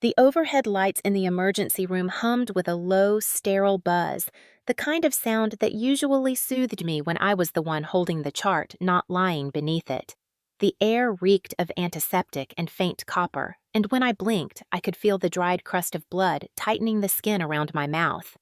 The overhead lights in the emergency room hummed with a low, sterile buzz, the kind of sound that usually soothed me when I was the one holding the chart, not lying beneath it. The air reeked of antiseptic and faint copper, and when I blinked, I could feel the dried crust of blood tightening the skin around my mouth.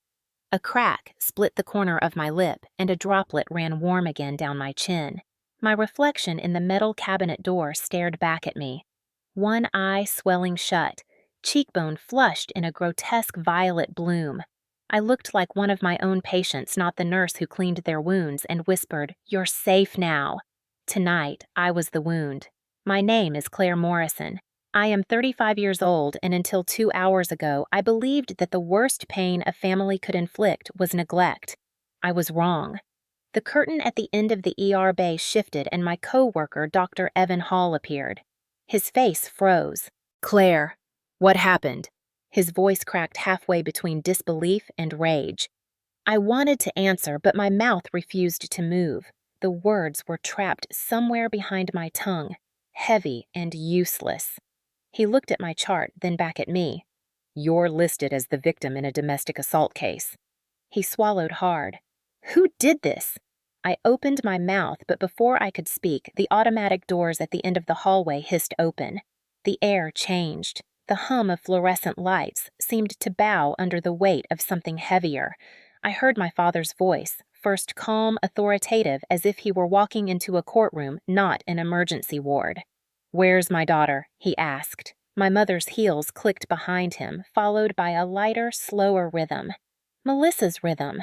A crack split the corner of my lip, and a droplet ran warm again down my chin. My reflection in the metal cabinet door stared back at me. One eye swelling shut, cheekbone flushed in a grotesque violet bloom. I looked like one of my own patients, not the nurse who cleaned their wounds, and whispered, "You're safe now." Tonight, I was the wound. My name is Claire Morrison. I am 35 years old, and until 2 hours ago, I believed that the worst pain a family could inflict was neglect. I was wrong. The curtain at the end of the ER bay shifted, and my co-worker, Dr. Evan Hall, appeared. His face froze. "Claire, what happened?" His voice cracked halfway between disbelief and rage. I wanted to answer, but my mouth refused to move. The words were trapped somewhere behind my tongue, heavy and useless. He looked at my chart, then back at me. "You're listed as the victim in a domestic assault case." He swallowed hard. "Who did this?" I opened my mouth, but before I could speak, the automatic doors at the end of the hallway hissed open. The air changed. The hum of fluorescent lights seemed to bow under the weight of something heavier. I heard my father's voice, first calm, authoritative, as if he were walking into a courtroom, not an emergency ward. "Where's my daughter?" he asked. My mother's heels clicked behind him, followed by a lighter, slower rhythm. Melissa's rhythm.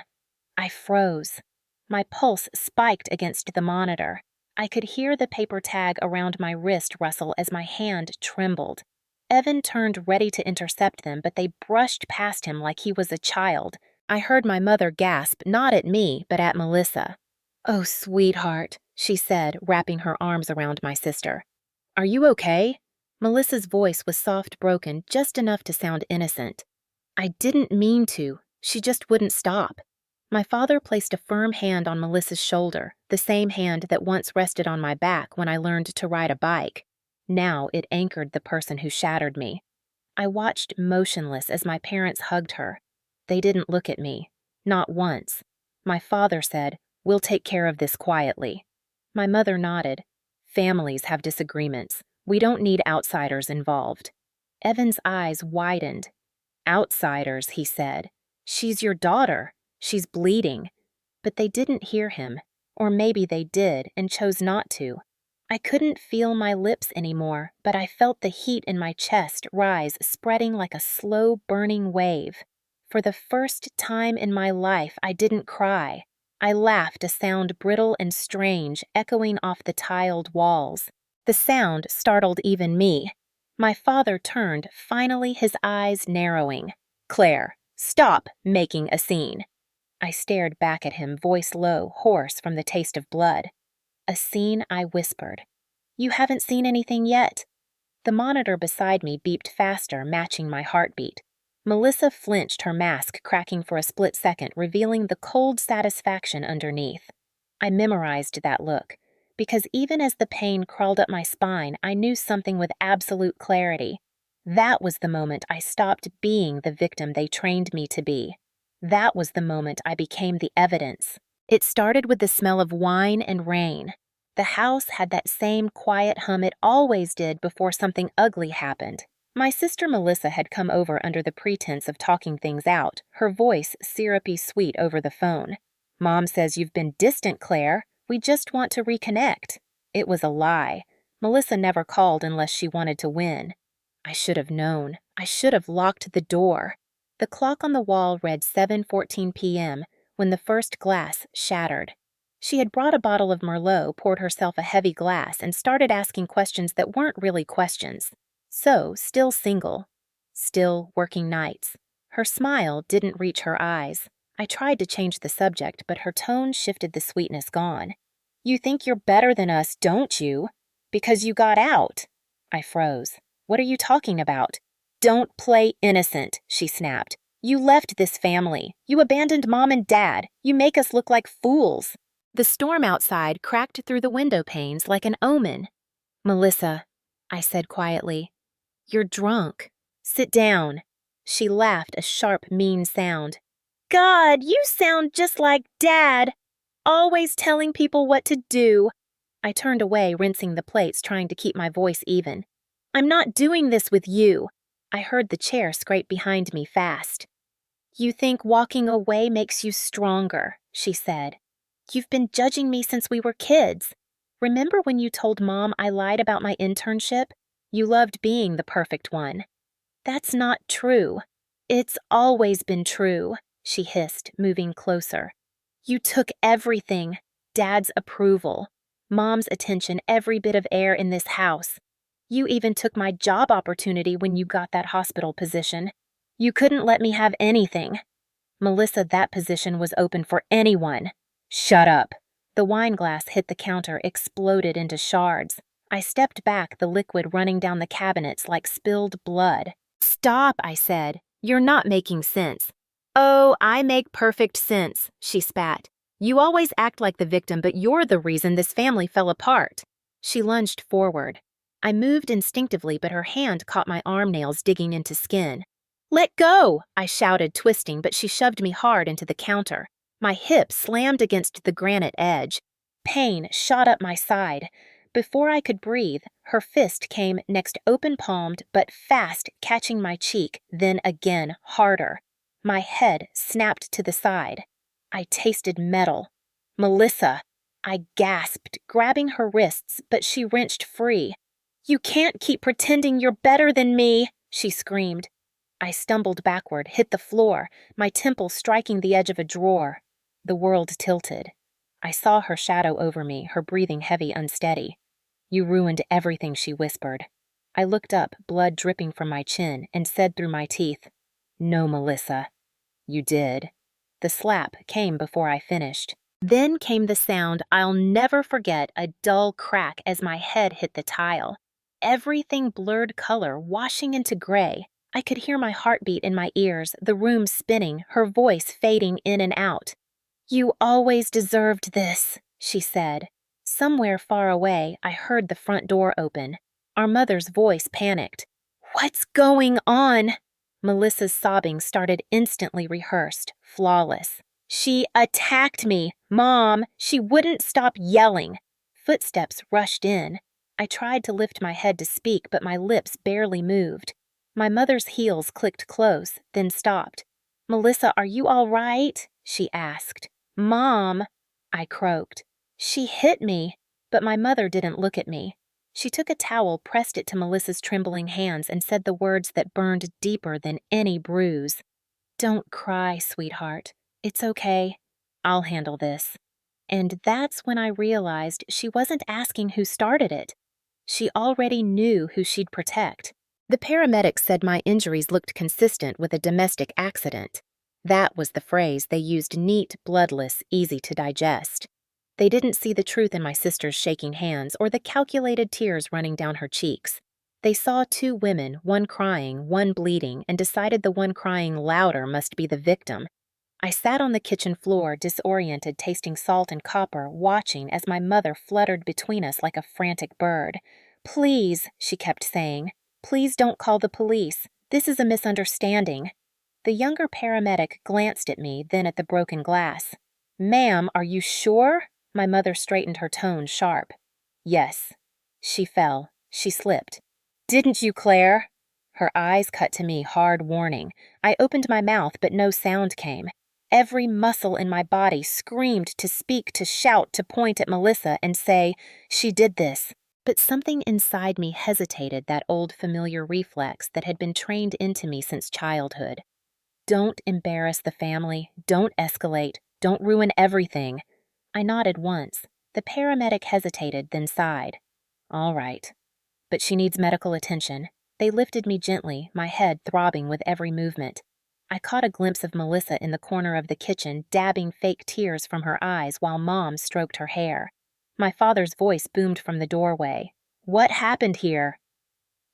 I froze. My pulse spiked against the monitor. I could hear the paper tag around my wrist rustle as my hand trembled. Evan turned ready to intercept them, but they brushed past him like he was a child. I heard my mother gasp, not at me, but at Melissa. "Oh, sweetheart," she said, wrapping her arms around my sister. "Are you okay?" Melissa's voice was soft broken, just enough to sound innocent. "I didn't mean to. She just wouldn't stop." My father placed a firm hand on Melissa's shoulder, the same hand that once rested on my back when I learned to ride a bike. Now it anchored the person who shattered me. I watched motionless as my parents hugged her. They didn't look at me. Not once. My father said, "We'll take care of this quietly." My mother nodded. "Families have disagreements. We don't need outsiders involved." Evan's eyes widened. "Outsiders," he said. "She's your daughter. She's bleeding." But they didn't hear him. Or maybe they did and chose not to. I couldn't feel my lips anymore, but I felt the heat in my chest rise, spreading like a slow burning wave. For the first time in my life, I didn't cry. I laughed, a sound brittle and strange, echoing off the tiled walls. The sound startled even me. My father turned, finally his eyes narrowing. "Claire, stop making a scene." I stared back at him, voice low, hoarse from the taste of blood. "A scene," I whispered. "You haven't seen anything yet." The monitor beside me beeped faster, matching my heartbeat. Melissa flinched, her mask cracking for a split second, revealing the cold satisfaction underneath. I memorized that look, because even as the pain crawled up my spine, I knew something with absolute clarity. That was the moment I stopped being the victim they trained me to be. That was the moment I became the evidence. It started with the smell of wine and rain. The house had that same quiet hum it always did before something ugly happened. My sister Melissa had come over under the pretense of talking things out, her voice syrupy sweet over the phone. "Mom says you've been distant, Claire. We just want to reconnect." It was a lie. Melissa never called unless she wanted to win. I should have known. I should have locked the door. The clock on the wall read 7:14 p.m. when the first glass shattered. She had brought a bottle of Merlot, poured herself a heavy glass, and started asking questions that weren't really questions. So, still single. Still working nights. Her smile didn't reach her eyes. I tried to change the subject, but her tone shifted the sweetness gone. "You think you're better than us, don't you? Because you got out." I froze. "What are you talking about?" "Don't play innocent," she snapped. "You left this family. You abandoned Mom and Dad. You make us look like fools." The storm outside cracked through the window panes like an omen. "Melissa," I said quietly, "you're drunk." Sit down. She laughed a sharp, mean sound. God, you sound just like Dad. Always telling people what to do. I turned away, rinsing the plates, trying to keep my voice even. I'm not doing this with you. I heard the chair scrape behind me fast. You think walking away makes you stronger, she said. You've been judging me since we were kids. Remember when you told Mom I lied about my internship? You loved being the perfect one. That's not true. It's always been true, she hissed, moving closer. You took everything. Dad's approval, Mom's attention, every bit of air in this house. You even took my job opportunity when you got that hospital position. You couldn't let me have anything. Melissa, that position was open for anyone. Shut up. The wine glass hit the counter, exploded into shards. I stepped back, the liquid running down the cabinets like spilled blood. Stop, I said. You're not making sense. Oh, I make perfect sense, she spat. You always act like the victim, but you're the reason this family fell apart. She lunged forward. I moved instinctively, but her hand caught my arm nails digging into skin. Let go, I shouted, twisting, but she shoved me hard into the counter. My hip slammed against the granite edge. Pain shot up my side. Before I could breathe, her fist came next open-palmed but fast, catching my cheek, then again, harder. My head snapped to the side. I tasted metal. Melissa! I gasped, grabbing her wrists, but she wrenched free. You can't keep pretending you're better than me, she screamed. I stumbled backward, hit the floor, my temple striking the edge of a drawer. The world tilted. I saw her shadow over me, her breathing heavy, unsteady. You ruined everything, she whispered. I looked up, blood dripping from my chin, and said through my teeth, No, Melissa. You did. The slap came before I finished. Then came the sound I'll never forget, a dull crack as my head hit the tile. Everything blurred color, washing into gray. I could hear my heartbeat in my ears, the room spinning, her voice fading in and out. You always deserved this, she said. Somewhere far away, I heard the front door open. Our mother's voice panicked. What's going on? Melissa's sobbing started instantly rehearsed, flawless. She attacked me, Mom. She wouldn't stop yelling. Footsteps rushed in. I tried to lift my head to speak, but my lips barely moved. My mother's heels clicked close, then stopped. Melissa, are you all right? She asked. Mom, I croaked. She hit me, but my mother didn't look at me. She took a towel, pressed it to Melissa's trembling hands, and said the words that burned deeper than any bruise. Don't cry, sweetheart. It's okay. I'll handle this. And that's when I realized she wasn't asking who started it. She already knew who she'd protect. The paramedics said my injuries looked consistent with a domestic accident. That was the phrase they used, neat, bloodless, easy to digest. They didn't see the truth in my sister's shaking hands or the calculated tears running down her cheeks. They saw two women, one crying, one bleeding, and decided the one crying louder must be the victim. I sat on the kitchen floor, disoriented, tasting salt and copper, watching as my mother fluttered between us like a frantic bird. Please, she kept saying. Please don't call the police. This is a misunderstanding. The younger paramedic glanced at me, then at the broken glass. Ma'am, are you sure? My mother straightened her tone sharp. Yes. She fell. She slipped. Didn't you, Claire? Her eyes cut to me, hard warning. I opened my mouth, but no sound came. Every muscle in my body screamed to speak, to shout, to point at Melissa and say, she did this. But something inside me hesitated, that old familiar reflex that had been trained into me since childhood. Don't embarrass the family. Don't escalate. Don't ruin everything. I nodded once. The paramedic hesitated, then sighed. All right. But she needs medical attention. They lifted me gently, my head throbbing with every movement. I caught a glimpse of Melissa in the corner of the kitchen, dabbing fake tears from her eyes while Mom stroked her hair. My father's voice boomed from the doorway. What happened here?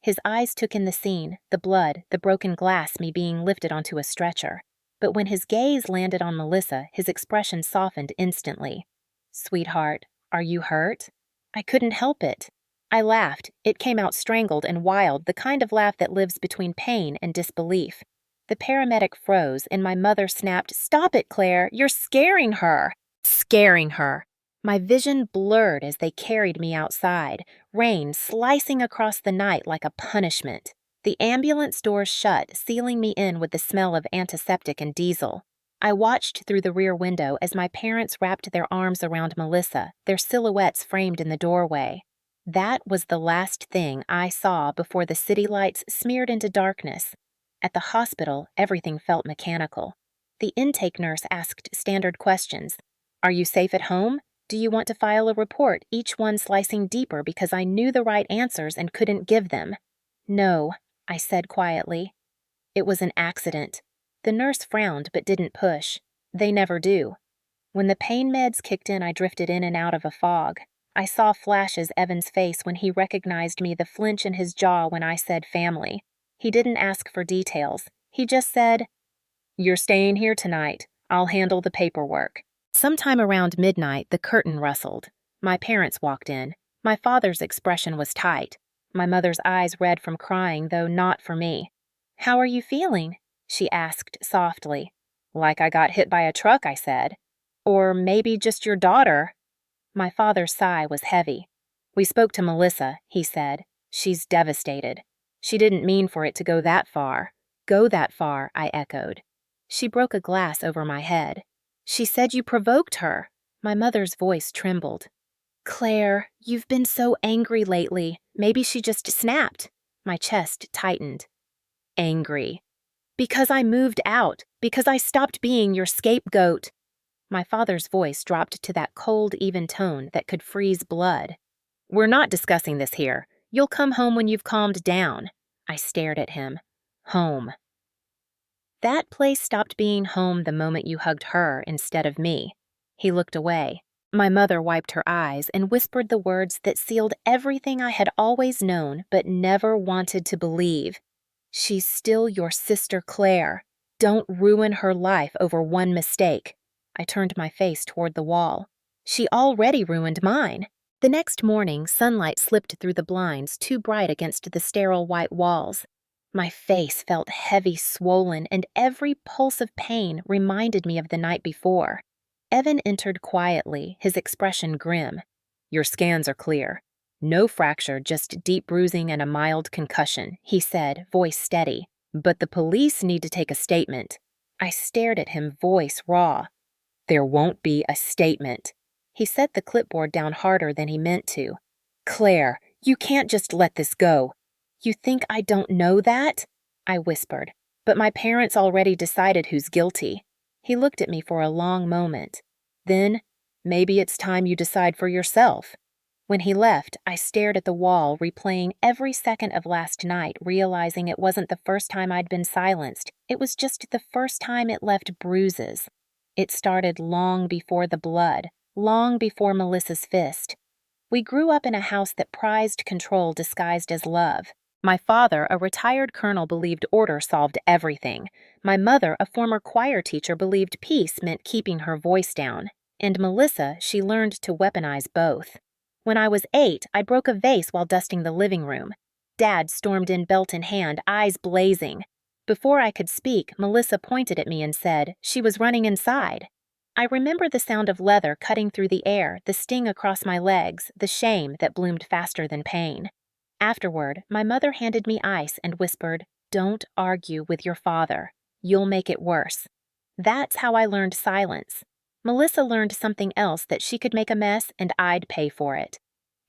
His eyes took in the scene, the blood, the broken glass, me being lifted onto a stretcher. But when his gaze landed on Melissa, his expression softened instantly. Sweetheart, are you hurt? I couldn't help it. I laughed. It came out strangled and wild, the kind of laugh that lives between pain and disbelief. The paramedic froze, and my mother snapped, "Stop it, Claire! You're scaring her!" Scaring her! My vision blurred as they carried me outside, rain slicing across the night like a punishment. The ambulance doors shut, sealing me in with the smell of antiseptic and diesel. I watched through the rear window as my parents wrapped their arms around Melissa, their silhouettes framed in the doorway. That was the last thing I saw before the city lights smeared into darkness. At the hospital, everything felt mechanical. The intake nurse asked standard questions. "Are you safe at home? Do you want to file a report?" Each one slicing deeper because I knew the right answers and couldn't give them. "No," I said quietly. "It was an accident." The nurse frowned but didn't push. They never do. When the pain meds kicked in, I drifted in and out of a fog. I saw flashes Evan's face when he recognized me, the flinch in his jaw when I said family. He didn't ask for details. He just said, "You're staying here tonight. I'll handle the paperwork." Sometime around midnight, the curtain rustled. My parents walked in. My father's expression was tight. My mother's eyes red from crying, though not for me. "How are you feeling?" she asked softly. "Like I got hit by a truck," I said. "Or maybe just your daughter." My father's sigh was heavy. "We spoke to Melissa," he said. "She's devastated." "She didn't mean for it to go that far." "Go that far," I echoed. She broke a glass over my head. "She said you provoked her." My mother's voice trembled. "Claire, you've been so angry lately. Maybe she just snapped." My chest tightened. Angry. "Because I moved out. Because I stopped being your scapegoat." My father's voice dropped to that cold, even tone that could freeze blood. "We're not discussing this here. You'll come home when you've calmed down." I stared at him. Home. That place stopped being home the moment you hugged her instead of me. He looked away. My mother wiped her eyes and whispered the words that sealed everything I had always known but never wanted to believe. "She's still your sister Claire. Don't ruin her life over one mistake." I turned my face toward the wall. She already ruined mine. The next morning, sunlight slipped through the blinds, too bright against the sterile white walls. My face felt heavy, swollen, and every pulse of pain reminded me of the night before. Evan entered quietly, his expression grim. "Your scans are clear. No fracture, just deep bruising and a mild concussion," he said, voice steady. "But the police need to take a statement." I stared at him, voice raw. "There won't be a statement." He set the clipboard down harder than he meant to. "Claire, you can't just let this go." "You think I don't know that?" I whispered. "But my parents already decided who's guilty." He looked at me for a long moment. Then, "Maybe it's time you decide for yourself." When he left, I stared at the wall, replaying every second of last night, realizing it wasn't the first time I'd been silenced. It was just the first time it left bruises. It started long before the blood, long before Melissa's fist. We grew up in a house that prized control disguised as love. My father, a retired colonel, believed order solved everything. My mother, a former choir teacher, believed peace meant keeping her voice down. And Melissa, she learned to weaponize both. When I was 8, I broke a vase while dusting the living room. Dad stormed in, belt in hand, eyes blazing. Before I could speak, Melissa pointed at me and said she was running inside. I remember the sound of leather cutting through the air, the sting across my legs, the shame that bloomed faster than pain. Afterward, my mother handed me ice and whispered, "Don't argue with your father. You'll make it worse." That's how I learned silence. Melissa learned something else, that she could make a mess and I'd pay for it.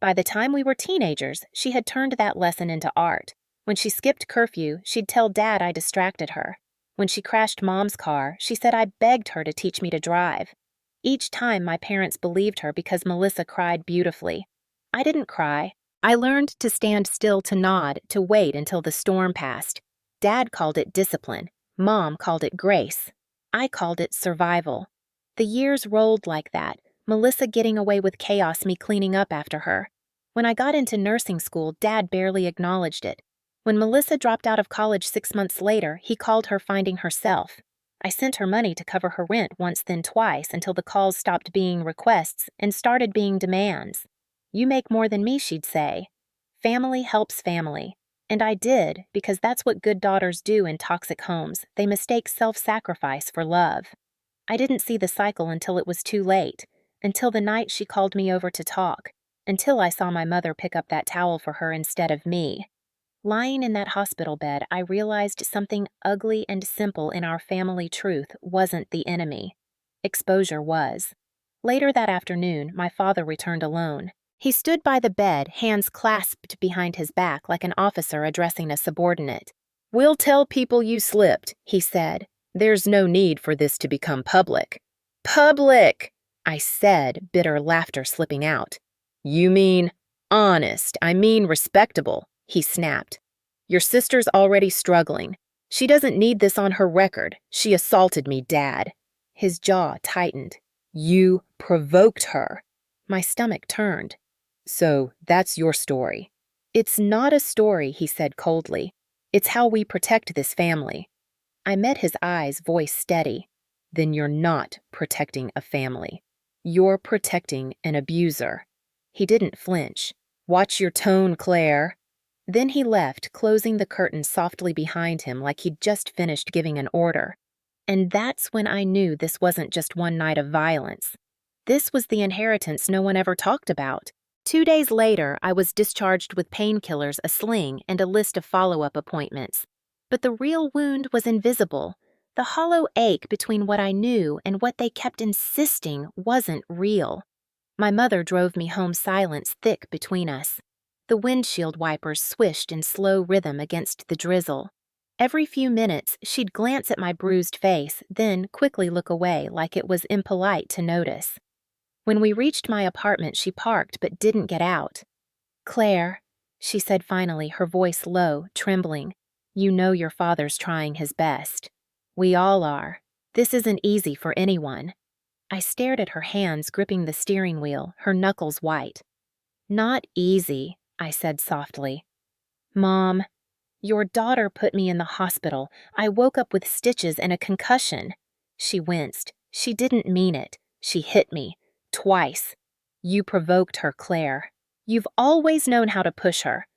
By the time we were teenagers, she had turned that lesson into art. When she skipped curfew, she'd tell Dad I distracted her. When she crashed Mom's car, she said I begged her to teach me to drive. Each time my parents believed her because Melissa cried beautifully. I didn't cry. I learned to stand still, to nod, to wait until the storm passed. Dad called it discipline. Mom called it grace. I called it survival. The years rolled like that, Melissa getting away with chaos, me cleaning up after her. When I got into nursing school, Dad barely acknowledged it. When Melissa dropped out of college 6 months later, he called her finding herself. I sent her money to cover her rent once, then twice, until the calls stopped being requests and started being demands. "You make more than me," she'd say. Family helps family. And I did, because that's what good daughters do in toxic homes. They mistake self-sacrifice for love. I didn't see the cycle until it was too late, until the night she called me over to talk, until I saw my mother pick up that towel for her instead of me. Lying in that hospital bed, I realized something ugly and simple in our family truth wasn't the enemy. Exposure was. Later that afternoon, my father returned alone. He stood by the bed, hands clasped behind his back like an officer addressing a subordinate. "We'll tell people you slipped," he said. "There's no need for this to become public." "Public!" I said, bitter laughter slipping out. "You mean honest, I mean respectable," he snapped. "Your sister's already struggling. She doesn't need this on her record. She assaulted me, Dad." His jaw tightened. "You provoked her." My stomach turned. "So that's your story." "It's not a story," he said coldly. "It's how we protect this family." I met his eyes, voice steady. "Then you're not protecting a family. You're protecting an abuser." He didn't flinch. "Watch your tone, Claire." Then he left, closing the curtain softly behind him like he'd just finished giving an order. And that's when I knew this wasn't just one night of violence. This was the inheritance no one ever talked about. 2 days later, I was discharged with painkillers, a sling, and a list of follow-up appointments. But the real wound was invisible. The hollow ache between what I knew and what they kept insisting wasn't real. My mother drove me home, silence thick between us. The windshield wipers swished in slow rhythm against the drizzle. Every few minutes, she'd glance at my bruised face, then quickly look away like it was impolite to notice. When we reached my apartment, she parked but didn't get out. "Claire," she said finally, her voice low, trembling, "you know your father's trying his best. We all are. This isn't easy for anyone." I stared at her hands gripping the steering wheel, her knuckles white. "Not easy," I said softly. "Mom, your daughter put me in the hospital. I woke up with stitches and a concussion." She winced. She didn't mean it. She hit me. Twice. "You provoked her, Claire. You've always known how to push her."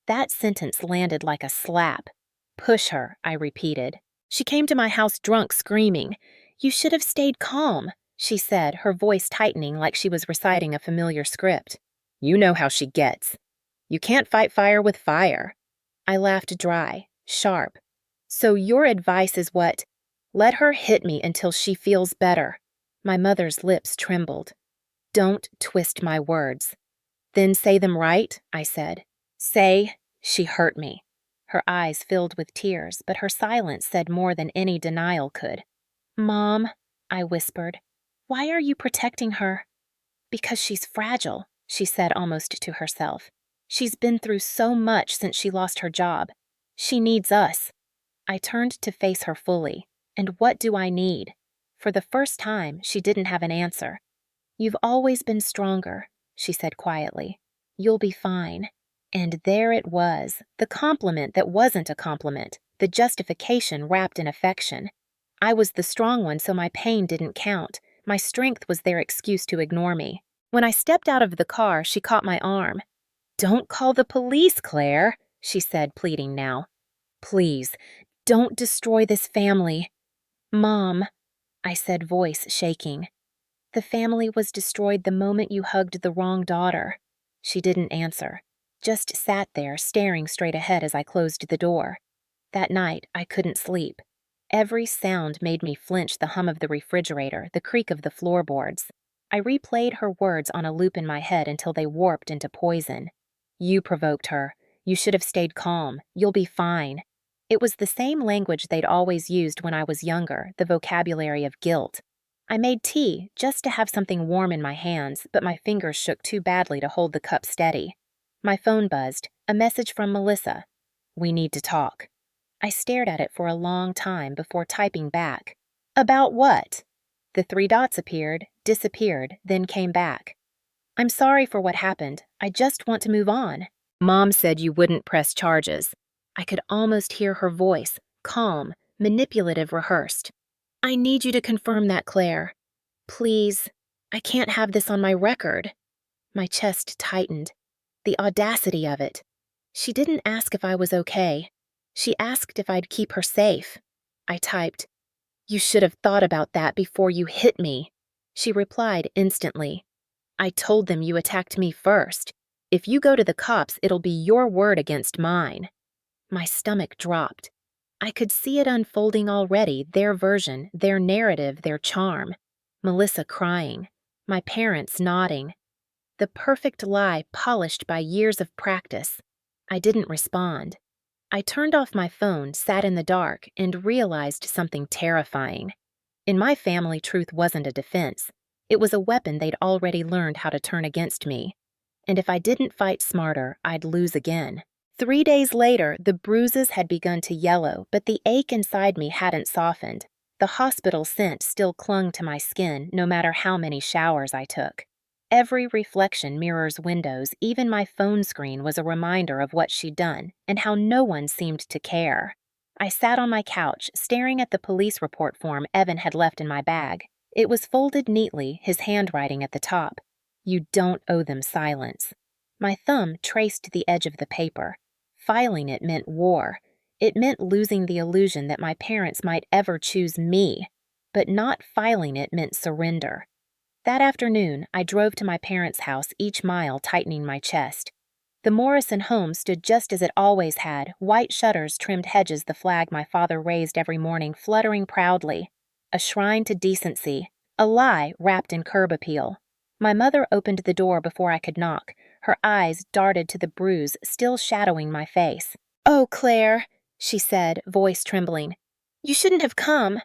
That sentence landed like a slap. "Push her," I repeated. "She came to my house drunk, screaming. You should have stayed calm," she said, her voice tightening like she was reciting a familiar script. "You know how she gets. You can't fight fire with fire." I laughed dry, sharp. "So your advice is what? Let her hit me until she feels better." My mother's lips trembled. "Don't twist my words." "Then say them right," I said. "Say, she hurt me." Her eyes filled with tears, but her silence said more than any denial could. "Mom," I whispered, "why are you protecting her?" "Because she's fragile," she said almost to herself. "She's been through so much since she lost her job. She needs us." I turned to face her fully. And what do I need? For the first time, she didn't have an answer. "You've always been stronger," she said quietly. "You'll be fine." And there it was, the compliment that wasn't a compliment, the justification wrapped in affection. I was the strong one, so my pain didn't count. My strength was their excuse to ignore me. When I stepped out of the car, she caught my arm. "Don't call the police, Claire," she said, pleading now. "Please, don't destroy this family." "Mom," I said, voice shaking. "The family was destroyed the moment you hugged the wrong daughter." She didn't answer, just sat there staring straight ahead as I closed the door. That night, I couldn't sleep. Every sound made me flinch, the hum of the refrigerator, the creak of the floorboards. I replayed her words on a loop in my head until they warped into poison. "You provoked her. You should have stayed calm. You'll be fine." It was the same language they'd always used when I was younger, the vocabulary of guilt. I made tea just to have something warm in my hands, but my fingers shook too badly to hold the cup steady. My phone buzzed, a message from Melissa. "We need to talk." I stared at it for a long time before typing back. "About what?" The 3 dots appeared, disappeared, then came back. "I'm sorry for what happened. I just want to move on." "Mom said you wouldn't press charges." I could almost hear her voice, calm, manipulative, rehearsed. "I need you to confirm that, Claire. Please, I can't have this on my record." My chest tightened. The audacity of it. She didn't ask if I was okay. She asked if I'd keep her safe. I typed, "You should have thought about that before you hit me." She replied instantly, "I told them you attacked me first. If you go to the cops, it'll be your word against mine." My stomach dropped. I could see it unfolding already, their version, their narrative, their charm. Melissa crying, my parents nodding. The perfect lie polished by years of practice. I didn't respond. I turned off my phone, sat in the dark, and realized something terrifying. In my family, truth wasn't a defense. It was a weapon they'd already learned how to turn against me. And if I didn't fight smarter, I'd lose again. 3 days later, the bruises had begun to yellow, but the ache inside me hadn't softened. The hospital scent still clung to my skin, no matter how many showers I took. Every reflection mirrors windows, even my phone screen was a reminder of what she'd done, and how no one seemed to care. I sat on my couch, staring at the police report form Evan had left in my bag. It was folded neatly, his handwriting at the top. "You don't owe them silence." My thumb traced the edge of the paper. Filing it meant war. It meant losing the illusion that my parents might ever choose me. But not filing it meant surrender. That afternoon, I drove to my parents' house, each mile tightening my chest. The Morrison home stood just as it always had, white shutters trimmed hedges, the flag my father raised every morning fluttering proudly. A shrine to decency, a lie wrapped in curb appeal. My mother opened the door before I could knock. Her eyes darted to the bruise still shadowing my face. "Oh, Claire," she said, voice trembling. "You shouldn't have come."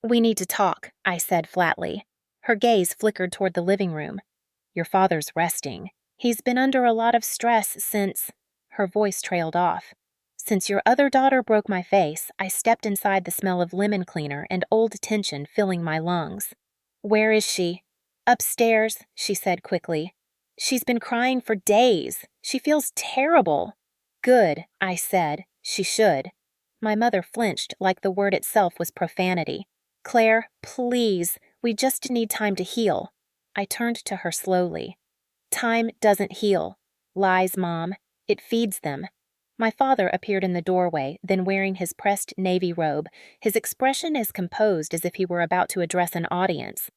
"We need to talk," I said flatly. Her gaze flickered toward the living room. "Your father's resting. He's been under a lot of stress since—" Her voice trailed off. "Since your other daughter broke my face." I stepped inside, the smell of lemon cleaner and old tension filling my lungs. "Where is she?" "Upstairs," she said quickly. "She's been crying for days. She feels terrible." "Good," I said. "She should." My mother flinched like the word itself was profanity. "Claire, please, we just need time to heal." I turned to her slowly. "Time doesn't heal. Lies, Mom. It feeds them." My father appeared in the doorway, then wearing his pressed navy robe, his expression as composed as if he were about to address an audience.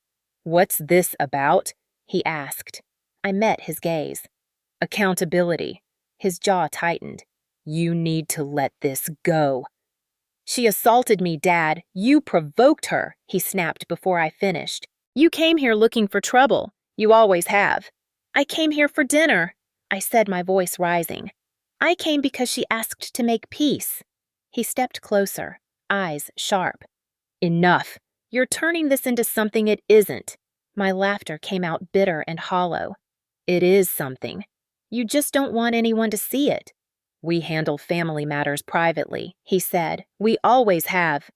"What's this about?" he asked. I met his gaze. "Accountability." His jaw tightened. "You need to let this go." "She assaulted me, Dad. You provoked her," he snapped before I finished. "You came here looking for trouble. You always have." "I came here for dinner," I said, my voice rising. "I came because she asked to make peace." He stepped closer, eyes sharp. "Enough. You're turning this into something it isn't." My laughter came out bitter and hollow. "It is something. You just don't want anyone to see it." "We handle family matters privately," he said. "We always have."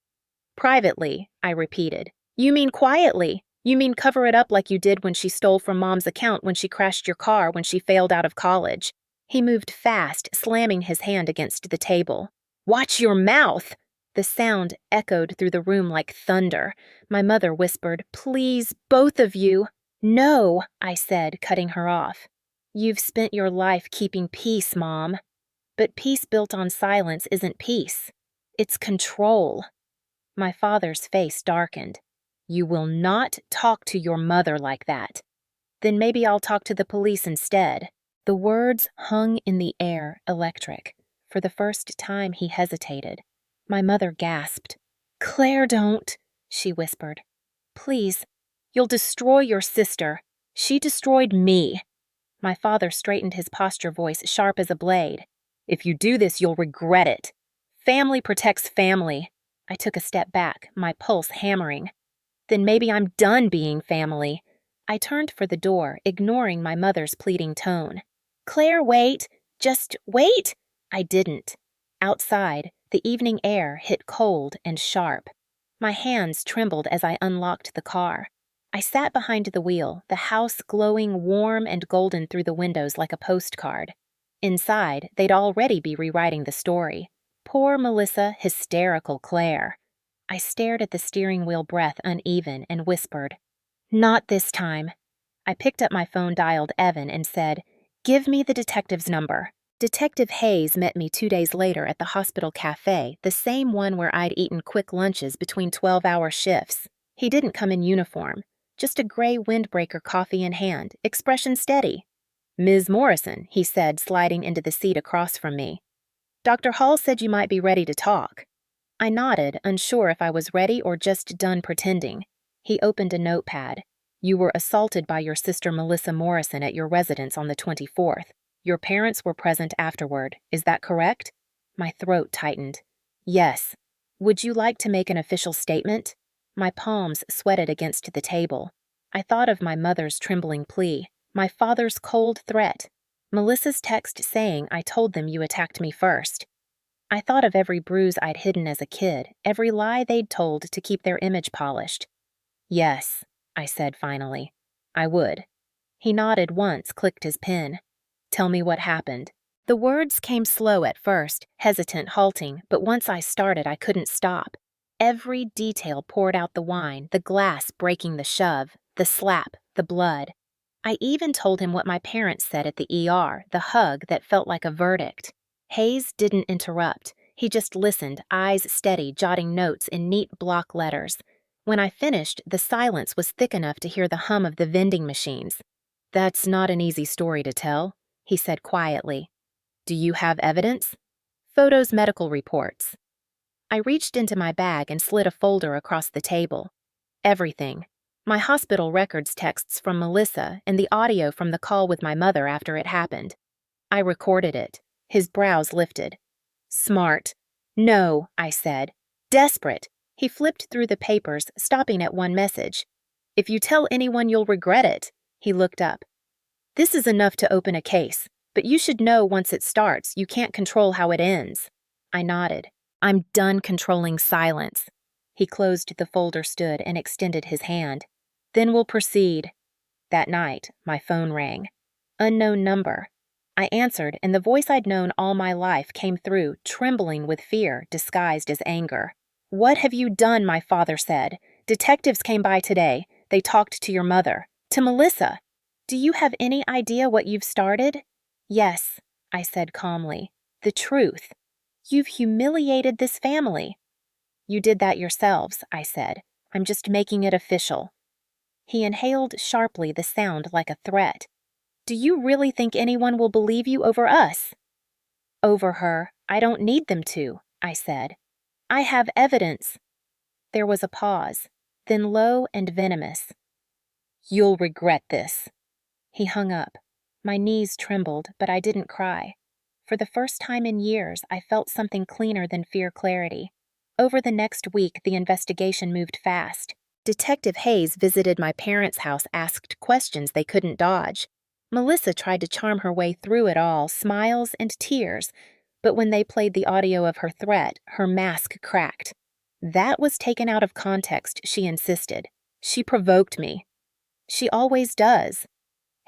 "Privately," I repeated. "You mean quietly. You mean cover it up like you did when she stole from Mom's account, when she crashed your car, when she failed out of college." He moved fast, slamming his hand against the table. "Watch your mouth!" The sound echoed through the room like thunder. My mother whispered, "Please, both of you." "No," I said, cutting her off. "You've spent your life keeping peace, Mom." But peace built on silence isn't peace. It's control. My father's face darkened. "You will not talk to your mother like that." "Then maybe I'll talk to the police instead." The words hung in the air, electric. For the first time, he hesitated. My mother gasped. "Claire, don't," she whispered. "Please, you'll destroy your sister. She destroyed me." My father straightened his posture, voice sharp as a blade. "If you do this, you'll regret it. Family protects family." I took a step back, my pulse hammering. "Then maybe I'm done being family." I turned for the door, ignoring my mother's pleading tone. "Claire, wait. Just wait." I didn't. Outside, the evening air hit cold and sharp. My hands trembled as I unlocked the car. I sat behind the wheel, the house glowing warm and golden through the windows like a postcard. Inside, they'd already be rewriting the story. Poor Melissa, hysterical Claire. I stared at the steering wheel, breath uneven, and whispered, "Not this time." I picked up my phone, dialed Evan, and said, "Give me the detective's number." Detective Hayes met me 2 days later at the hospital cafe, the same one where I'd eaten quick lunches between 12-hour shifts. He didn't come in uniform, just a gray windbreaker coffee in hand, expression steady. "Ms. Morrison," he said, sliding into the seat across from me. "Dr. Hall said you might be ready to talk." I nodded, unsure if I was ready or just done pretending. He opened a notepad. "You were assaulted by your sister Melissa Morrison at your residence on the 24th. Your parents were present afterward. Is that correct?" My throat tightened. "Yes. Would you like to make an official statement?" My palms sweated against the table. I thought of my mother's trembling plea, my father's cold threat, Melissa's text saying I told them you attacked me first. I thought of every bruise I'd hidden as a kid, every lie they'd told to keep their image polished. "Yes," I said finally. "I would." He nodded once, clicked his pen. "Tell me what happened." The words came slow at first, hesitant, halting, but once I started, I couldn't stop. Every detail poured out: the wine, the glass breaking the shove, the slap, the blood. I even told him what my parents said at the ER, the hug that felt like a verdict. Hayes didn't interrupt. He just listened, eyes steady, jotting notes in neat block letters. When I finished, the silence was thick enough to hear the hum of the vending machines. "That's not an easy story to tell," he said quietly. "Do you have evidence?" "Photos, medical reports." I reached into my bag and slid a folder across the table. "Everything. My hospital records texts from Melissa and the audio from the call with my mother after it happened. I recorded it." His brows lifted. "Smart." "No," I said. "Desperate." He flipped through the papers, stopping at one message. "If you tell anyone, you'll regret it." He looked up. "This is enough to open a case, but you should know once it starts, you can't control how it ends." I nodded. "I'm done controlling silence." He closed the folder, stood, and extended his hand. "Then we'll proceed." That night, my phone rang. Unknown number. I answered, and the voice I'd known all my life came through, trembling with fear disguised as anger. "What have you done?" my father said. "Detectives came by today. They talked to your mother. To Melissa. Do you have any idea what you've started?" "Yes," I said calmly. "The truth. You've humiliated this family." "You did that yourselves," I said. "I'm just making it official." He inhaled sharply, the sound like a threat. "Do you really think anyone will believe you over us?" "Over her. I don't need them to," I said. "I have evidence." There was a pause, then low and venomous. "You'll regret this." He hung up. My knees trembled, but I didn't cry. For the first time in years, I felt something cleaner than fear clarity. Over the next week, the investigation moved fast. Detective Hayes visited my parents' house, asked questions they couldn't dodge. Melissa tried to charm her way through it all, smiles and tears, but when they played the audio of her threat, her mask cracked. "That was taken out of context," she insisted. "She provoked me." "She always does."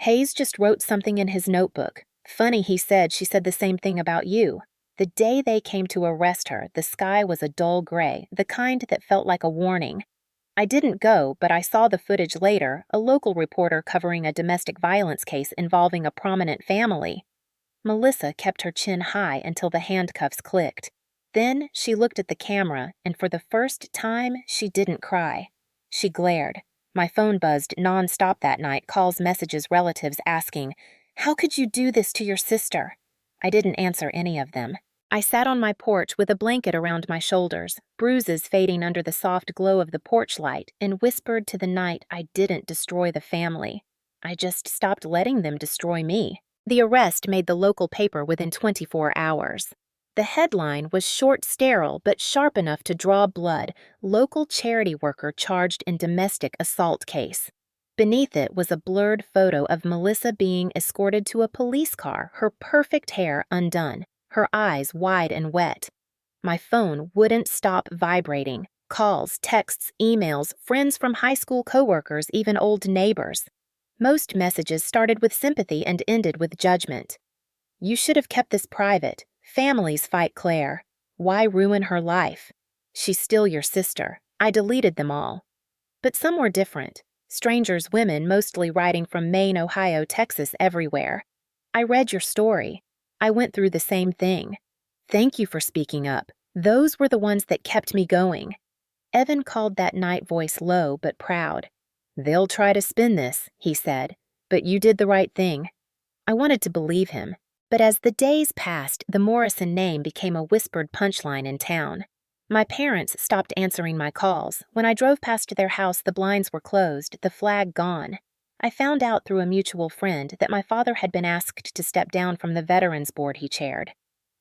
"Hayes just wrote something in his notebook. Funny he said she said the same thing about you." The day they came to arrest her, the sky was a dull gray, the kind that felt like a warning. I didn't go, but I saw the footage later, a local reporter covering a domestic violence case involving a prominent family. Melissa kept her chin high until the handcuffs clicked. Then she looked at the camera, and for the first time, she didn't cry. She glared. My phone buzzed nonstop that night, calls, messages, relatives asking, "How could you do this to your sister?" I didn't answer any of them. I sat on my porch with a blanket around my shoulders, bruises fading under the soft glow of the porch light, and whispered to the night I didn't destroy the family. I just stopped letting them destroy me. The arrest made the local paper within 24 hours. The headline was short, sterile, but sharp enough to draw blood: "Local charity worker charged in domestic assault case." Beneath it was a blurred photo of Melissa being escorted to a police car, her perfect hair undone, her eyes wide and wet. My phone wouldn't stop vibrating. Calls, texts, emails, friends from high school coworkers, even old neighbors. Most messages started with sympathy and ended with judgment. "You should have kept this private. Families fight Claire. Why ruin her life? She's still your sister." I deleted them all. But some were different. Strangers, women, mostly writing from Maine, Ohio, Texas, everywhere. "I read your story. I went through the same thing. Thank you for speaking up. Those were the ones that kept me going. Evan called that night voice low but proud. They'll try to spin this, he said, but you did the right thing. I wanted to believe him, but as the days passed, the Morrison name became a whispered punchline in town. My parents stopped answering my calls. When I drove past their house, the blinds were closed, the flag gone. I found out through a mutual friend that my father had been asked to step down from the Veterans Board he chaired.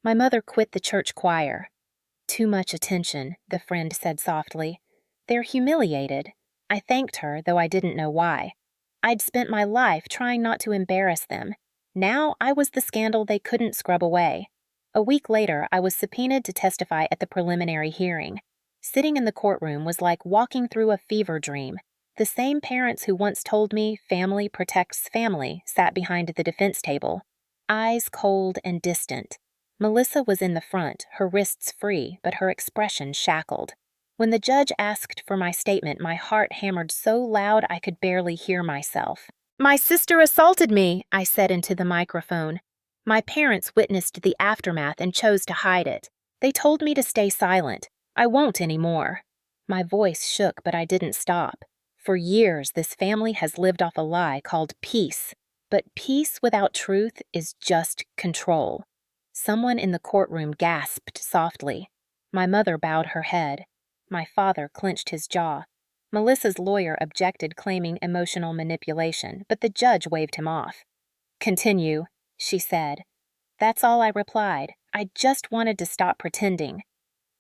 My mother quit the church choir. Too much attention, the friend said softly. They're humiliated. I thanked her, though I didn't know why. I'd spent my life trying not to embarrass them. Now I was the scandal they couldn't scrub away. A week later, I was subpoenaed to testify at the preliminary hearing. Sitting in the courtroom was like walking through a fever dream. The same parents who once told me family protects family sat behind the defense table, eyes cold and distant. Melissa was in the front, her wrists free, but her expression shackled. When the judge asked for my statement, my heart hammered so loud I could barely hear myself. My sister assaulted me, I said into the microphone. My parents witnessed the aftermath and chose to hide it. They told me to stay silent. I won't anymore. My voice shook, but I didn't stop. For years, this family has lived off a lie called peace. But peace without truth is just control. Someone in the courtroom gasped softly. My mother bowed her head. My father clenched his jaw. Melissa's lawyer objected, claiming emotional manipulation, but the judge waved him off. Continue, she said. That's all I replied. I just wanted to stop pretending.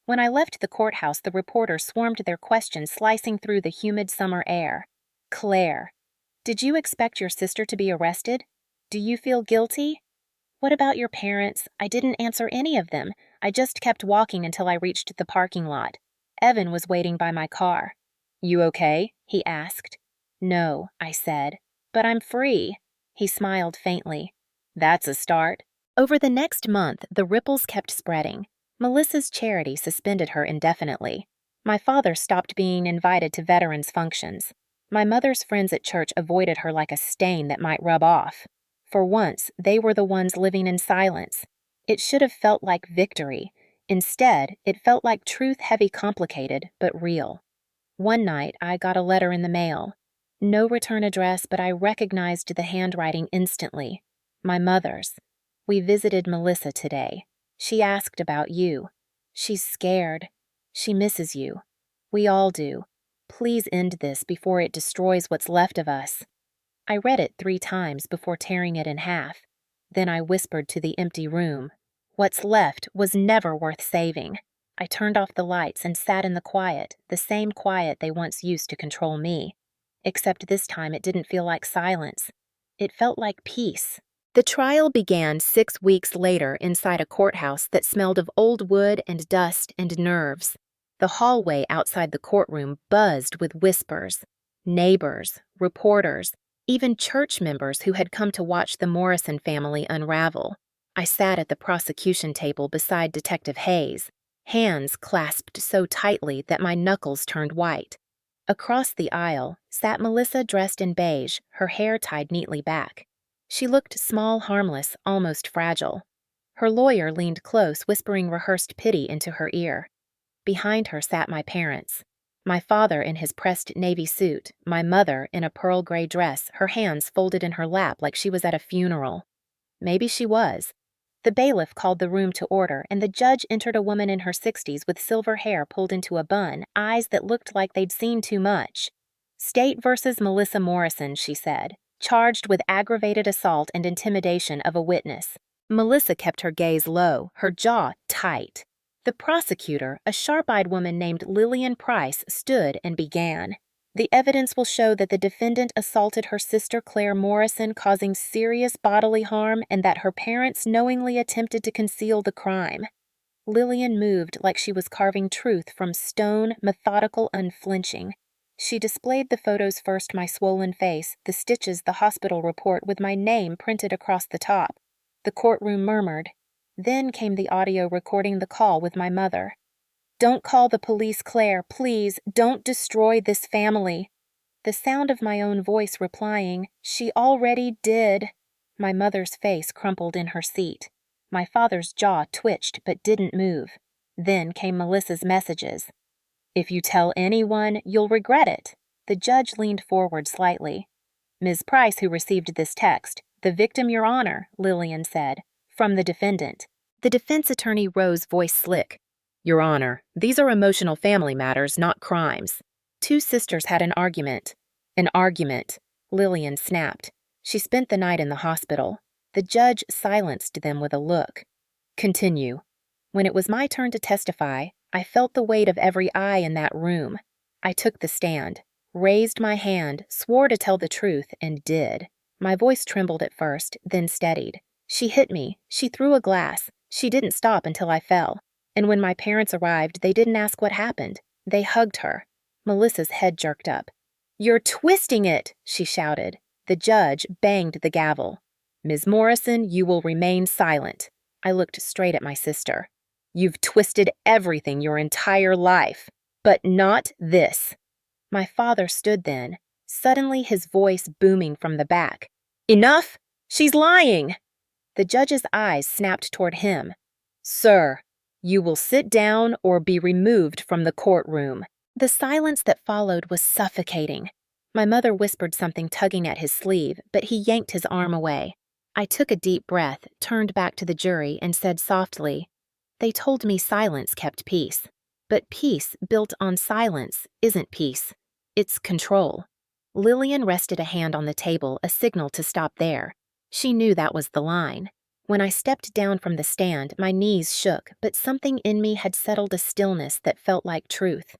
When I left the courthouse, the reporters swarmed their questions, slicing through the humid summer air. Claire, did you expect your sister to be arrested? Do you feel guilty? What about your parents? I didn't answer any of them. I just kept walking until I reached the parking lot. Evan was waiting by my car. You okay? He asked. No, I said. But I'm free. He smiled faintly. That's a start. Over the next month, the ripples kept spreading. Melissa's charity suspended her indefinitely. My father stopped being invited to veterans' functions. My mother's friends at church avoided her like a stain that might rub off. For once, they were the ones living in silence. It should have felt like victory. Instead, it felt like truth heavy, complicated, but real. One night, I got a letter in the mail. No return address, but I recognized the handwriting instantly. My mother's. We visited Melissa today. She asked about you. She's scared. She misses you. We all do. Please end this before it destroys what's left of us. I read it 3 times before tearing it in half. Then I whispered to the empty room. What's left was never worth saving. I turned off the lights and sat in the quiet, the same quiet they once used to control me. Except this time it didn't feel like silence. It felt like peace. The trial began 6 weeks later inside a courthouse that smelled of old wood and dust and nerves. The hallway outside the courtroom buzzed with whispers. Neighbors, reporters, even church members who had come to watch the Morrison family unravel. I sat at the prosecution table beside Detective Hayes, hands clasped so tightly that my knuckles turned white. Across the aisle sat Melissa dressed in beige, her hair tied neatly back. She looked small, harmless, almost fragile. Her lawyer leaned close, whispering rehearsed pity into her ear. Behind her sat my parents. My father in his pressed navy suit, my mother in a pearl gray dress, her hands folded in her lap like she was at a funeral. Maybe she was. The bailiff called the room to order, and the judge entered a woman in her 60s with silver hair pulled into a bun, eyes that looked like they'd seen too much. State versus Melissa Morrison, she said, charged with aggravated assault and intimidation of a witness. Melissa kept her gaze low, her jaw tight. The prosecutor, a sharp-eyed woman named Lillian Price, stood and began. The evidence will show that the defendant assaulted her sister Claire Morrison, causing serious bodily harm, and that her parents knowingly attempted to conceal the crime. Lillian moved like she was carving truth from stone, methodical, unflinching. She displayed the photos first, my swollen face, the stitches, the hospital report with my name printed across the top. The courtroom murmured. Then came the audio recording the call with my mother. Don't call the police, Claire, please. Don't destroy this family. The sound of my own voice replying, she already did. My mother's face crumpled in her seat. My father's jaw twitched but didn't move. Then came Melissa's messages. "If you tell anyone, you'll regret it." The judge leaned forward slightly. "Ms. Price, who received this text, the victim, Your Honor," Lillian said, "from the defendant." The defense attorney rose, voice slick. "Your Honor, these are emotional family matters, not crimes." Two sisters had an argument. An argument, Lillian snapped. She spent the night in the hospital. The judge silenced them with a look. "Continue." When it was my turn to testify, I felt the weight of every eye in that room. I took the stand, raised my hand, swore to tell the truth, and did. My voice trembled at first, then steadied. She hit me. She threw a glass. She didn't stop until I fell. And when my parents arrived, they didn't ask what happened. They hugged her. Melissa's head jerked up. "You're twisting it," she shouted. The judge banged the gavel. "Ms. Morrison, you will remain silent." I looked straight at my sister. "You've twisted everything your entire life, but not this." My father stood then, suddenly his voice booming from the back. "Enough! She's lying!" The judge's eyes snapped toward him. "Sir, you will sit down or be removed from the courtroom." The silence that followed was suffocating. My mother whispered something, tugging at his sleeve, but he yanked his arm away. I took a deep breath, turned back to the jury, and said softly, "They told me silence kept peace. But peace built on silence isn't peace. It's control." Lillian rested a hand on the table, a signal to stop there. She knew that was the line. When I stepped down from the stand, my knees shook, but something in me had settled a stillness that felt like truth.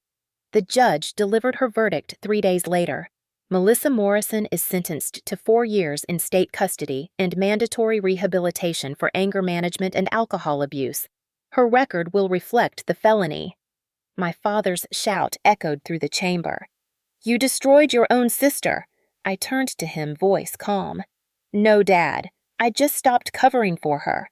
The judge delivered her verdict 3 days later. Melissa Morrison is sentenced to 4 years in state custody and mandatory rehabilitation for anger management and alcohol abuse. Her record will reflect the felony. My father's shout echoed through the chamber. "You destroyed your own sister." I turned to him, voice calm. "No, Dad. I just stopped covering for her."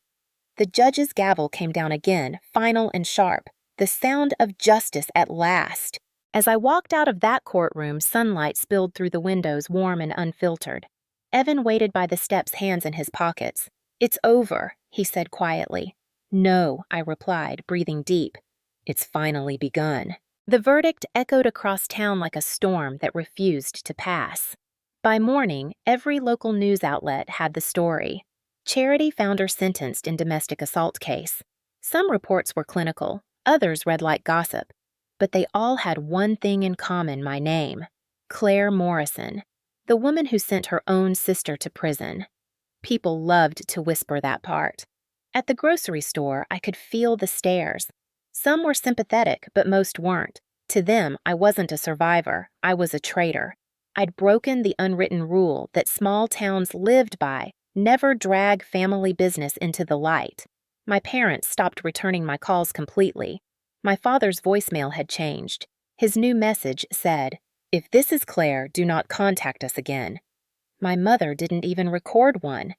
The judge's gavel came down again, final and sharp, the sound of justice at last. As I walked out of that courtroom, sunlight spilled through the windows, warm and unfiltered. Evan waited by the steps, hands in his pockets. "It's over," he said quietly. "No," I replied, breathing deep. "It's finally begun." The verdict echoed across town like a storm that refused to pass. By morning, every local news outlet had the story. Charity found her sentenced in domestic assault case. Some reports were clinical, others read like gossip. But they all had one thing in common: my name. Claire Morrison, the woman who sent her own sister to prison. People loved to whisper that part. At the grocery store, I could feel the stares. Some were sympathetic, but most weren't. To them, I wasn't a survivor. I was a traitor. I'd broken the unwritten rule that small towns lived by: never drag family business into the light. My parents stopped returning my calls completely. My father's voicemail had changed. His new message said, "If this is Claire, do not contact us again." My mother didn't even record one.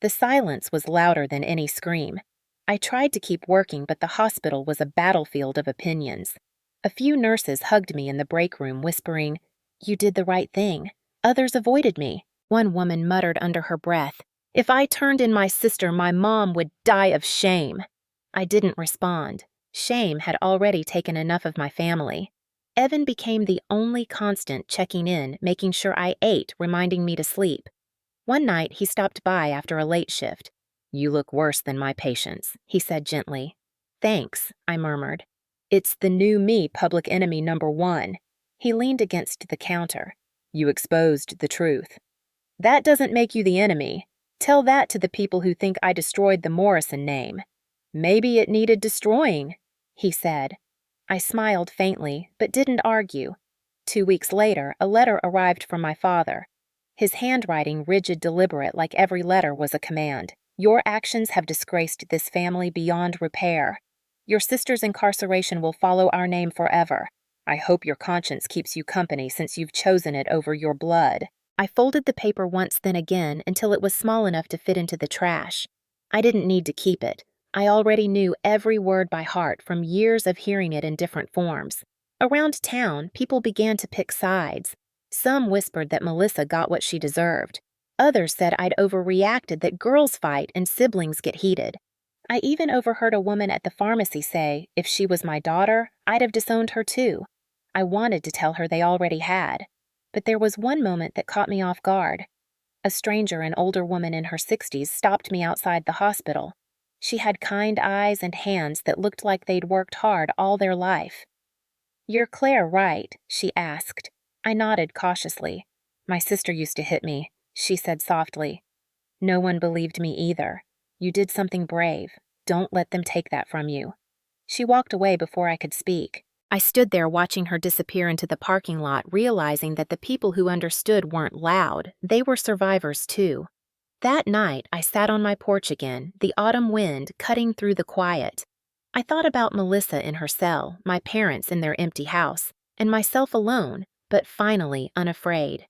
The silence was louder than any scream. I tried to keep working, but the hospital was a battlefield of opinions. A few nurses hugged me in the break room, whispering, "You did the right thing." Others avoided me. One woman muttered under her breath, "If I turned in my sister, my mom would die of shame." I didn't respond. Shame had already taken enough of my family. Evan became the only constant, checking in, making sure I ate, reminding me to sleep. One night, he stopped by after a late shift. "You look worse than my patients," he said gently. "Thanks," I murmured. "It's the new me, public enemy #1. He leaned against the counter. "You exposed the truth." "That doesn't make you the enemy. Tell that to the people who think I destroyed the Morrison name." "Maybe it needed destroying," he said. I smiled faintly, but didn't argue. 2 weeks later, a letter arrived from my father. His handwriting rigid, deliberate, like every letter was a command. "Your actions have disgraced this family beyond repair. Your sister's incarceration will follow our name forever. I hope your conscience keeps you company since you've chosen it over your blood." I folded the paper once, then again, until it was small enough to fit into the trash. I didn't need to keep it. I already knew every word by heart from years of hearing it in different forms. Around town, people began to pick sides. Some whispered that Melissa got what she deserved. Others said I'd overreacted, that girls fight and siblings get heated. I even overheard a woman at the pharmacy say, if she was my daughter, I'd have disowned her too. I wanted to tell her they already had. But there was one moment that caught me off guard. A stranger, an older woman in her 60s, stopped me outside the hospital. She had kind eyes and hands that looked like they'd worked hard all their life. "You're Claire, right?" she asked. I nodded cautiously. "My sister used to hit me," she said softly. "No one believed me either. You did something brave. Don't let them take that from you." She walked away before I could speak. I stood there watching her disappear into the parking lot, realizing that the people who understood weren't loud. They were survivors too. That night, I sat on my porch again, the autumn wind cutting through the quiet. I thought about Melissa in her cell, my parents in their empty house, and myself alone, but finally unafraid.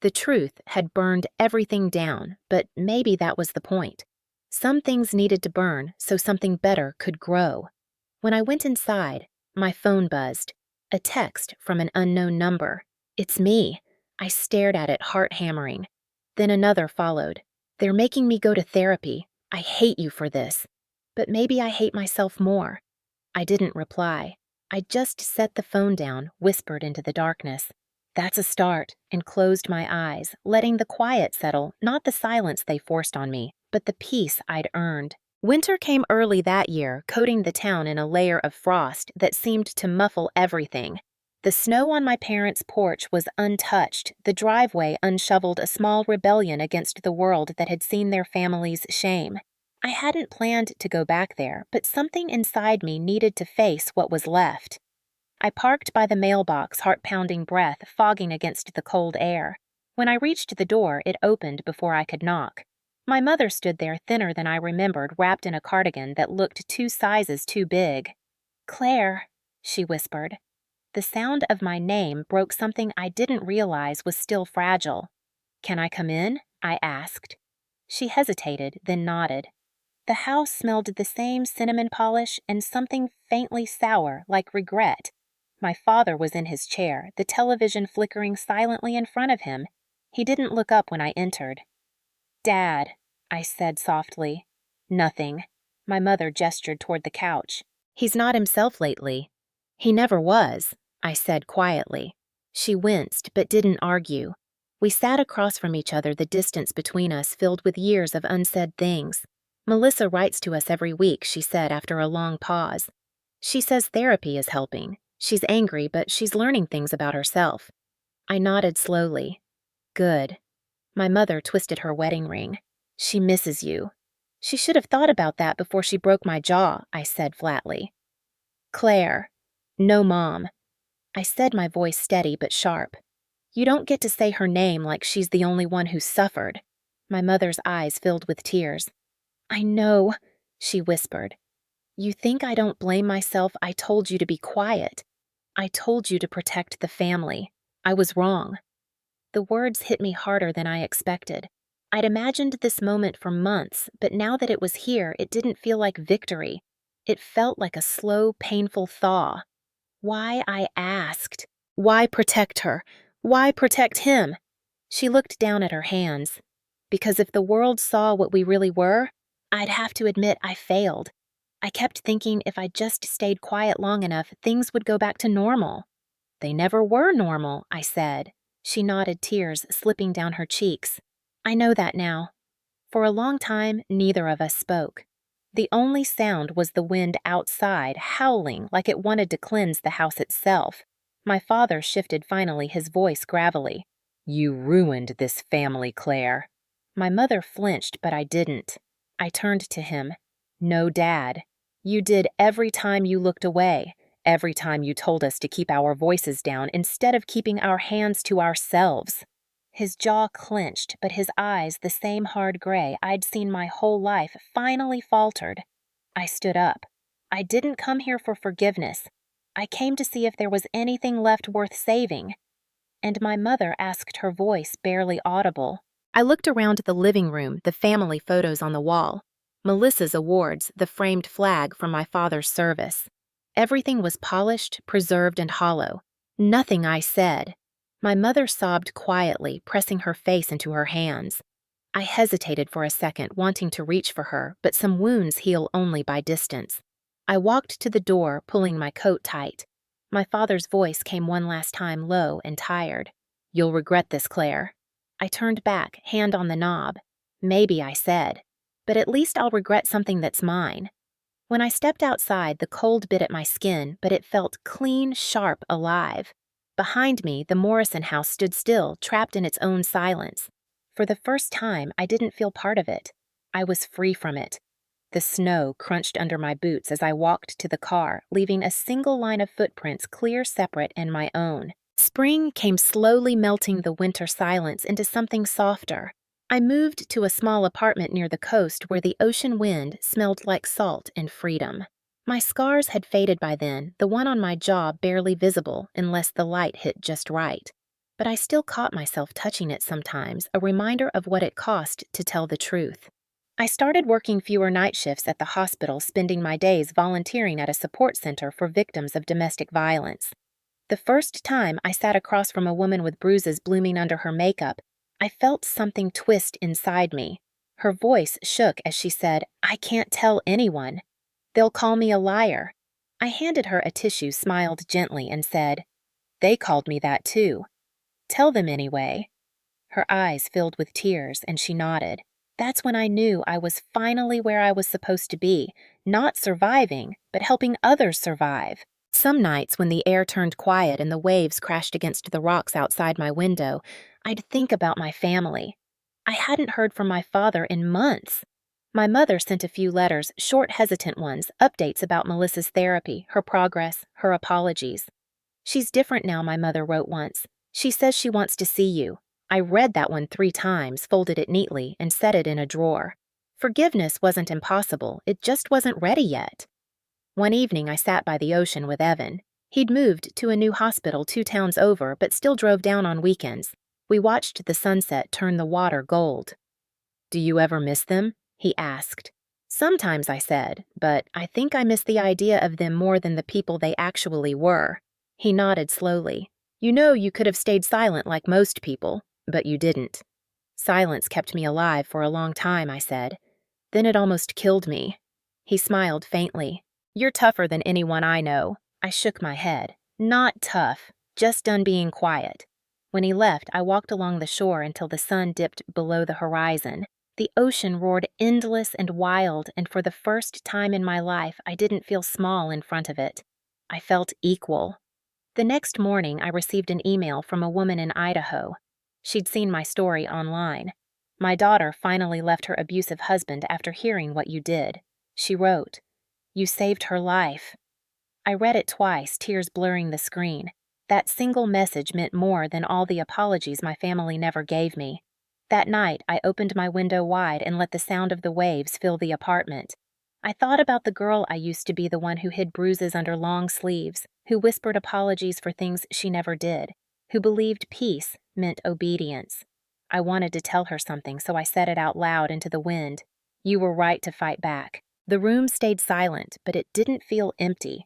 The truth had burned everything down, but maybe that was the point. Some things needed to burn so something better could grow. When I went inside, my phone buzzed. A text from an unknown number. "It's me." I stared at it, heart hammering. Then another followed. "They're making me go to therapy. I hate you for this. But maybe I hate myself more." I didn't reply. I just set the phone down, whispered into the darkness. "That's a start," and closed my eyes, letting the quiet settle, not the silence they forced on me, but the peace I'd earned. Winter came early that year, coating the town in a layer of frost that seemed to muffle everything. The snow on my parents' porch was untouched, the driveway unshoveled, a small rebellion against the world that had seen their family's shame. I hadn't planned to go back there, but something inside me needed to face what was left. I parked by the mailbox, heart-pounding breath fogging against the cold air. When I reached the door, it opened before I could knock. My mother stood there, thinner than I remembered, wrapped in a cardigan that looked 2 sizes too big. "Claire," she whispered. The sound of my name broke something I didn't realize was still fragile. "Can I come in?" I asked. She hesitated, then nodded. The house smelled the same cinnamon polish and something faintly sour, like regret. My father was in his chair, the television flickering silently in front of him. He didn't look up when I entered. "Dad," I said softly. "Nothing." My mother gestured toward the couch. "He's not himself lately." "He never was," I said quietly. She winced, but didn't argue. We sat across from each other, the distance between us filled with years of unsaid things. "Melissa writes to us every week," she said after a long pause. "She says therapy is helping. She's angry, but she's learning things about herself." I nodded slowly. "Good." My mother twisted her wedding ring. "She misses you." "She should have thought about that before she broke my jaw," I said flatly. "Claire." "No, Mom." I said, my voice steady but sharp. "You don't get to say her name like she's the only one who's suffered." My mother's eyes filled with tears. "I know," she whispered. "You think I don't blame myself? I told you to be quiet. I told you to protect the family. I was wrong." The words hit me harder than I expected. I'd imagined this moment for months, but now that it was here, it didn't feel like victory. It felt like a slow, painful thaw. Why, I asked. Why protect her? Why protect him? She looked down at her hands. Because if the world saw what we really were, I'd have to admit I failed. I kept thinking if I just stayed quiet long enough, things would go back to normal. "They never were normal," I said. She nodded, tears slipping down her cheeks. "I know that now." For a long time, neither of us spoke. The only sound was the wind outside, howling like it wanted to cleanse the house itself. My father shifted finally, his voice gravelly. "You ruined this family, Claire." My mother flinched, but I didn't. I turned to him. "No, Dad. You did every time you looked away. Every time you told us to keep our voices down instead of keeping our hands to ourselves." His jaw clenched, but his eyes, the same hard gray I'd seen my whole life, finally faltered. I stood up. I didn't come here for forgiveness. I came to see if there was anything left worth saving. And my mother asked, her voice barely audible. I looked around the living room, the family photos on the wall. Melissa's awards, the framed flag from my father's service. Everything was polished, preserved, and hollow. Nothing I said. My mother sobbed quietly, pressing her face into her hands. I hesitated for a second, wanting to reach for her, but some wounds heal only by distance. I walked to the door, pulling my coat tight. My father's voice came one last time, low and tired. "You'll regret this, Claire." I turned back, hand on the knob. "Maybe," I said, "but at least I'll regret something that's mine." When I stepped outside, the cold bit at my skin, but it felt clean, sharp, alive. Behind me, the Morrison house stood still, trapped in its own silence. For the first time, I didn't feel part of it. I was free from it. The snow crunched under my boots as I walked to the car, leaving a single line of footprints clear, separate, and my own. Spring came slowly melting the winter silence into something softer. I moved to a small apartment near the coast where the ocean wind smelled like salt and freedom. My scars had faded by then, the one on my jaw barely visible unless the light hit just right. But I still caught myself touching it sometimes, a reminder of what it cost to tell the truth. I started working fewer night shifts at the hospital, spending my days volunteering at a support center for victims of domestic violence. The first time I sat across from a woman with bruises blooming under her makeup, I felt something twist inside me. Her voice shook as she said, "I can't tell anyone. They'll call me a liar." I handed her a tissue, smiled gently, and said, "They called me that too. Tell them anyway." Her eyes filled with tears, and she nodded. That's when I knew I was finally where I was supposed to be, not surviving, but helping others survive. Some nights when the air turned quiet and the waves crashed against the rocks outside my window, I'd think about my family. I hadn't heard from my father in months. My mother sent a few letters, short, hesitant ones, updates about Melissa's therapy, her progress, her apologies. "She's different now," my mother wrote once. "She says she wants to see you." I read that one 3 times, folded it neatly, and set it in a drawer. Forgiveness wasn't impossible, it just wasn't ready yet. One evening I sat by the ocean with Evan. He'd moved to a new hospital 2 towns over, but still drove down on weekends. We watched the sunset turn the water gold. "Do you ever miss them?" he asked. "Sometimes," I said, "but I think I miss the idea of them more than the people they actually were." He nodded slowly. "You know, you could have stayed silent like most people, but you didn't." "Silence kept me alive for a long time," I said. "Then it almost killed me." He smiled faintly. "You're tougher than anyone I know." I shook my head. "Not tough, just done being quiet." When he left, I walked along the shore until the sun dipped below the horizon. The ocean roared endless and wild, and for the first time in my life, I didn't feel small in front of it. I felt equal. The next morning, I received an email from a woman in Idaho. She'd seen my story online. "My daughter finally left her abusive husband after hearing what you did." She wrote, "You saved her life." I read it twice, tears blurring the screen. That single message meant more than all the apologies my family never gave me. That night, I opened my window wide and let the sound of the waves fill the apartment. I thought about the girl I used to be, the one who hid bruises under long sleeves, who whispered apologies for things she never did, who believed peace meant obedience. I wanted to tell her something, so I said it out loud into the wind. "You were right to fight back." The room stayed silent, but it didn't feel empty.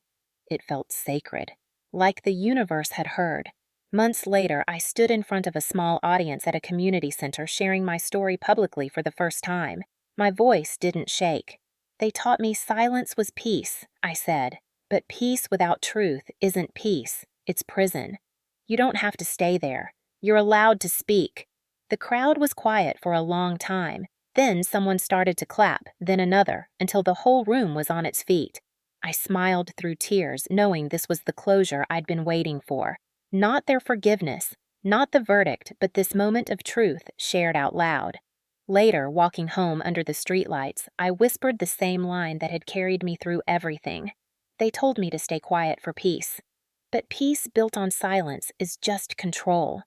It felt sacred, like the universe had heard. Months later, I stood in front of a small audience at a community center sharing my story publicly for the first time. My voice didn't shake. "They taught me silence was peace," I said. "But peace without truth isn't peace, it's prison. You don't have to stay there. You're allowed to speak." The crowd was quiet for a long time. Then someone started to clap, then another, until the whole room was on its feet. I smiled through tears, knowing this was the closure I'd been waiting for. Not their forgiveness, not the verdict, but this moment of truth shared out loud. Later, walking home under the streetlights, I whispered the same line that had carried me through everything. They told me to stay quiet for peace. But peace built on silence is just control.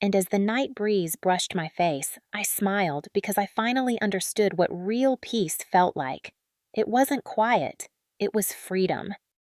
And as the night breeze brushed my face, I smiled because I finally understood what real peace felt like. It wasn't quiet, it was freedom.